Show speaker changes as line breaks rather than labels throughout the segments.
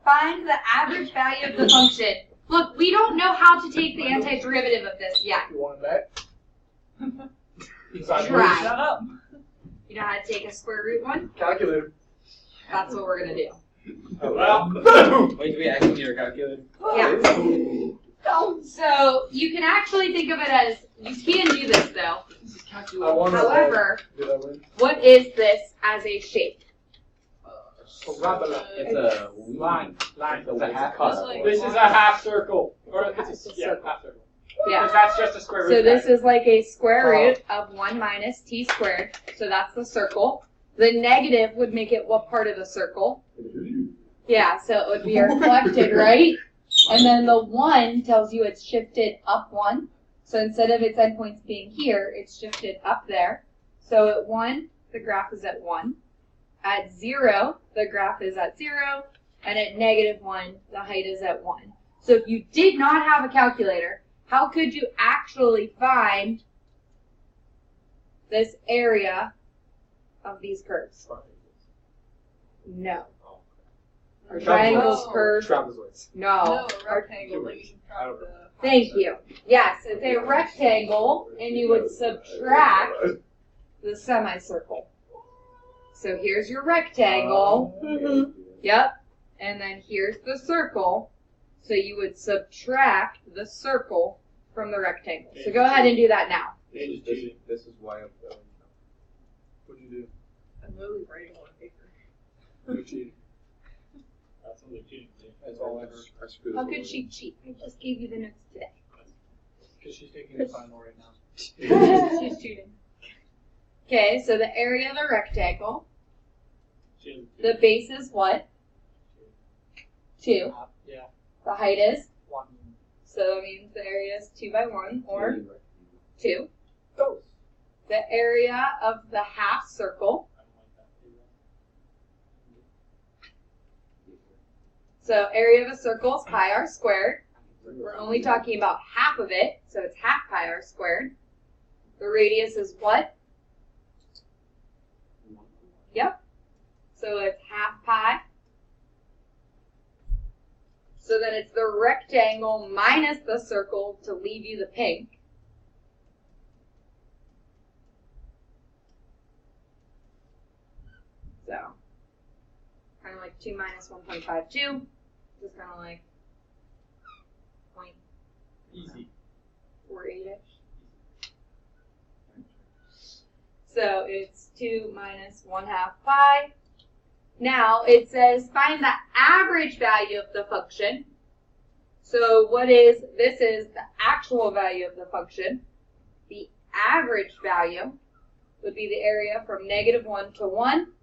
Find the average value of the function. Look, we don't know how to take the antiderivative of this yet.
You want that?
Try.
Shut up.
You know how to take a square root one?
Calculator.
That's what we're going to do.
Oh, well.
Wait, do we actually need our calculator?
Yeah. So you can actually think of it as, you can do this though. However,
Did I win?
what is this as a shape?
Parabola.
It's a
Line.
It's a half cut.
This is a half circle. Or it's a half circle.
Yeah.
Because that's just a square root.
So this is like a square root of 1 minus t squared. So that's the circle. The negative would make it what part of the circle? Yeah, so it would be reflected, right? And then the 1 tells you it's shifted up 1. So instead of its endpoints being here, it's shifted up there. So at 1, the graph is at 1. At 0, the graph is at 0. And at negative 1, the height is at 1. So if you did not have a calculator, how could you actually find this area of these curves? No. Are triangles curved?
Trapezoids.
No.
No, a rectangle that you can try the.
Thank you. Yes, it's a rectangle, and you would subtract the semicircle. So here's your rectangle. Yep. And then here's the circle. So you would subtract the circle from the rectangle. So go ahead and do that now.
This is why I'm failing.
What'd you do?
I'm literally writing on paper.
You're cheating.
That's only cheating.
That's all I heard. I screwed
How
up.
could she cheat? I just gave you the notes today.
Because she's taking the final right now.
She's cheating. Okay, so the area of the rectangle, the base is what? 2.
Yeah.
The height is?
1.
So that means the area is 2 by 1, or 2.
Go.
The area of the half circle. So area of a circle is pi r squared. We're only talking about half of it, so it's half pi r squared. The radius is what? Yep. So it's half pi. So then it's the rectangle minus the circle to leave you the pink. So, kind of like 2 minus 1.52. Just kind of like
Easy.
0.48-ish. So it's 2 minus 1/2 pi. Now it says find the average value of the function. So this is the actual value of the function. The average value would be the area from -1 to 1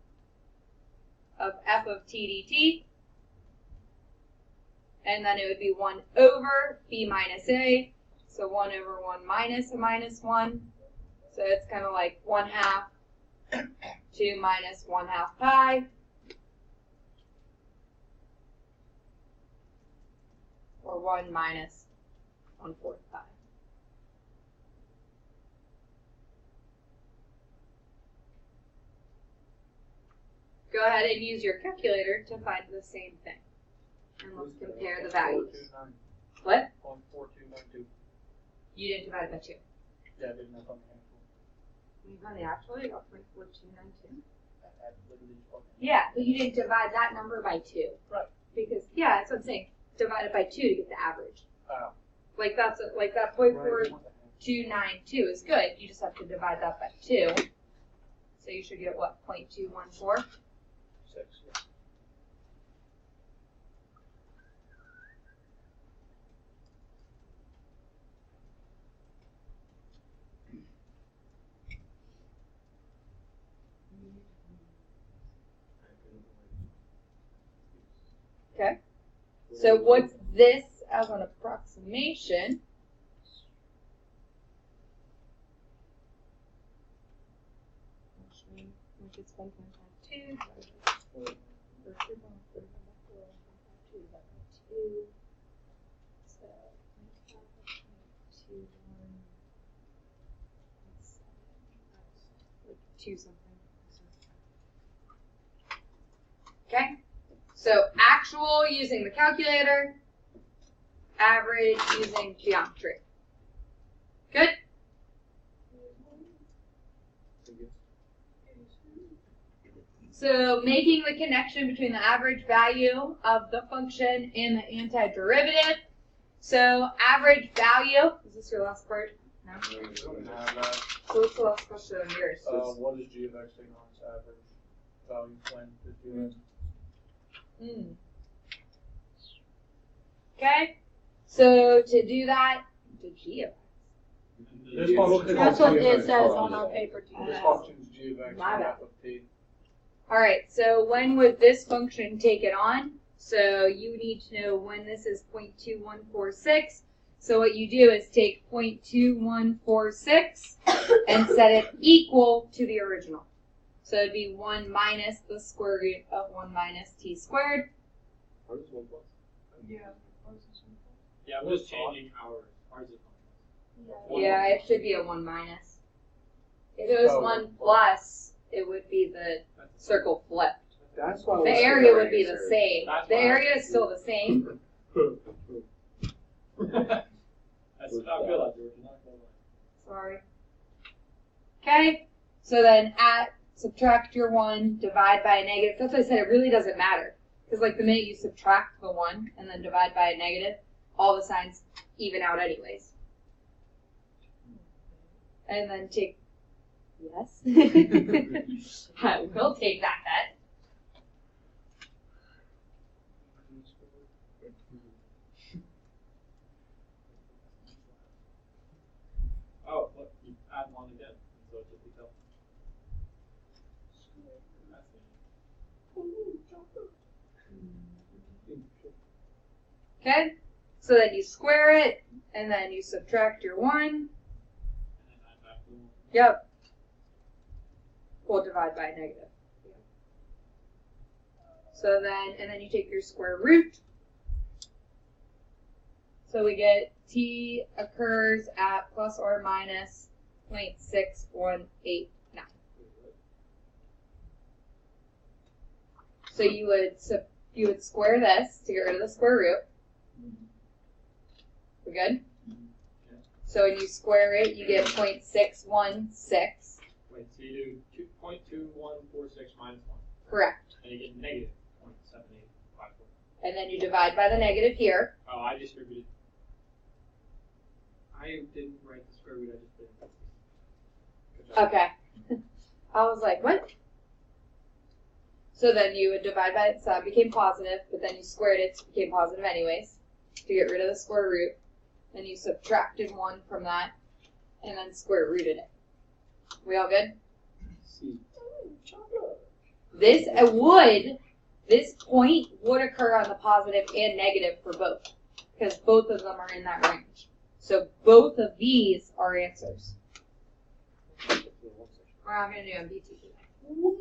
of f of t dt. And then it would be 1 over b minus a. So 1 over 1 minus a minus 1. So it's kind of like 1/2 2 minus 1/2 pi. Or 1 minus 1/4 pi. Go ahead and use your calculator to find the same thing. And let's compare the values.
14292.
What?
14292.
You didn't divide it by 2.
Yeah, I didn't know something.
You found the actual, you got 0.4292.
I literally just fucking-
Yeah, but you didn't divide that number by 2.
Right.
Because, yeah, that's what I'm saying. Divide it by 2 to get the average.
Oh.
Like that
Right.
0.4292 is good. You just have to divide that by 2. So you should get what, 0.214?
6. Yeah.
Okay. So what's this as an approximation? Which is 1.52 divided by 4, or 2.4 divided by 4, 1.52 divided by 2. So 0.5, 0.21, 0.7, like 2 something. Okay, so actual using the calculator, average using geometry. Good? So making the connection between the average value of the function and the antiderivative. So average value, is this your last part? No?
We don't have that.
So what's the last question on yours?
What is g of x taking on its average value when it's doing
Okay, so to do that, to g of
This function
That's what
g of
it
x
says
function.
on our paper too.
This function's g of x
My
and
bad.
f of t.
All right, so when would this function take it on? So you need to know when this is 0.2146. So what you do is take 0.2146 and set it equal to the original. So it'd be 1 minus the square root of 1 minus t squared.
Ours is 1 plus.
Yeah.
Yeah, I'm just changing ours. Ours is 1 plus.
Yeah, it should be a 1 minus. If it was
Oh,
1 plus, it would be the circle flipped.
That's why
The area would be the same.
That's
The
why-
area is still the same.
That's not good, George. You're not gonna lie.
Sorry. Okay, so then subtract your 1, divide by a negative. That's why I said it really doesn't matter. Because like the minute you subtract the 1 and then divide by a negative, all the signs even out anyways. And then take, yes. I will take that bet.
Oh, look, you add 1 again. So it just becomes.
Okay, so then you square it, and then you subtract your 1.
And then add back the 1.
Yep. We'll divide by a negative. So then, and then you take your square root. So we get t occurs at plus or minus 0.6189. So you would square this to get rid of the square root. We good? So when you square it, you get 0.616.
Wait, so you do 2.2146 minus 1.
Correct.
And you get negative 0.7854.
And then you divide by the negative here.
Oh, I distributed. I didn't write the square root, I just did. Good job.
Okay. I was like, what? So then you would divide by it, so it became positive, but then you squared it, so it became positive anyways, to get rid of the square root. Then you subtracted 1 from that, and then square rooted it. We all good? This point would occur on the positive and negative for both, because both of them are in that range. So both of these are answers. We're not going to do MBT today.
Woo!